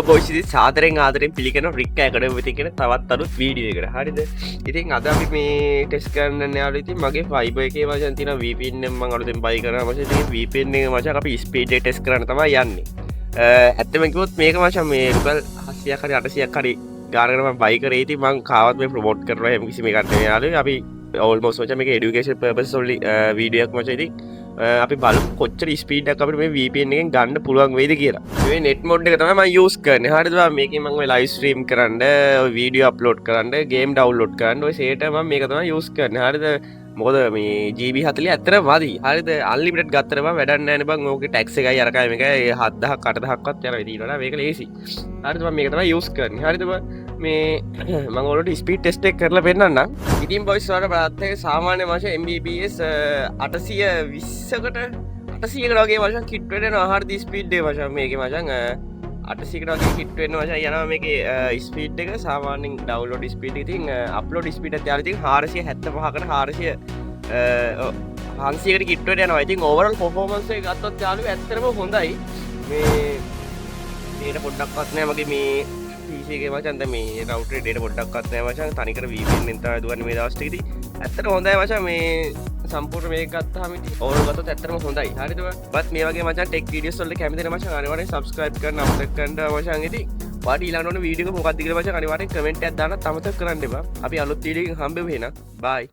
පොයිසිදි සාදරෙන් ආදරෙන් පිළිගෙන රික් ඇකඩමති කියෙන තවත් අලුත් වීඩිය එකට හරිද ඉතින් අද අපි මේ ටෙස් කරන්න යාල ඉතින් මගේ ෆයිබ එක වශන්තින වීපෙන්ම අලුතෙන් බයි කර මස වීපෙන්නේ මච අපි ස්පීඩ ටෙස් කරන තමයි යන්නේ ඇත්තමකිවොත් මේක වශ මේ රුපල් හස්සියක් හරි අටසියක් හරි ගානම බයිකරේති මං කාවත් මේ ප්‍රමෝට් කරන හම කිසිම කරන්න යාල අපි ඔල්මෝස් මච මේ ඩියුකේෂන් පර්පස් සොල්ලි වීඩියක් මචයිති අපි බල කොච්චර ස්පීඩක් අපට මේ VPN එකෙන් ගන්න පුළුවන් වේද කියලා. මේ net mode එක තමයි මම use කරන්නේ. හරිද? මේකෙන් මම live stream කරන්න, වීඩියෝ අප්ලෝඩ් කරන්න, game download කරන්න ඔය සේට මම මේක තමයි use කරන්නේ. හරිද? මොකද මේ GB 40 ඇත්තටම මදි. හරිද? unlimited ගත්තට මම වැඩක් නැහැ නේ බං. ඕකේ tax එකයි අරකයි මේකයි 7000ක් 8000ක්වත් යනවා ඉතින් මේක ලේසි. හරිද? මම මේක තමයි use කරන්නේ. හරිද? මේ මම ඔයාලට ස්පීඩ් ටෙස්ට් එක කරලා පෙන්නන්නම්. ඉතින් බොයිස් වලට බලත් එක සාමාන්‍ය වශයෙන් MBPS 820කට 800කට වගේ වශයෙන් කිට් වෙනවා. හරිද ස්පීඩ් එක වශයෙන් මේකේ වශයෙන් 800කට වගේ කිට් වෙනවා වශයෙන් යනවා මේකේ ස්පීඩ් එක සාමාන්‍යයෙන් ඩවුන්ලෝඩ් ස්පීඩ් එක ඉතින් අප්ලෝඩ් ස්පීඩ් එක යාලා ඉතින් 475කට 500කට කිට් වෙන්න යනවා. ඉතින් ඕවරෝල් පර්ෆෝමන්ස් එක ගත්තොත් යාළුවෝ ඇත්තටම හොඳයි. මේ මේක පොඩ්ඩක්වත් නෑ මගේ මේ PC එකේ මචං දැන් මේ රවුටරේ ඩේටා පොඩ්ඩක්වත් නෑ මචං තනිකර VPN එකෙන් තමයි දුවන්නේ මේ දවස් ටිකදී ඇත්තට හොඳයි මචං මේ සම්පූර්ණ මේක ගත්තාම ඉතින් ඕවර් ගත්තොත් ඇත්තටම හොඳයි හරිද බත් මේ වගේ මචං ටෙක් වීඩියෝස් වලට කැමති වෙන මචං අනිවාර්යෙන් subscribe කරන්න අමතක කරන්න මචං ඉතින් ඔයාලට ඊළඟට ඕන වීඩියෝ එක මොකක්ද කියලා මචං අනිවාර්යෙන් කමෙන්ට් එකක් දාන්නත් අමතක කරන්න එපා අපි අලුත් වීඩියෝ එකකින් හම්බෙමු එහෙනම් bye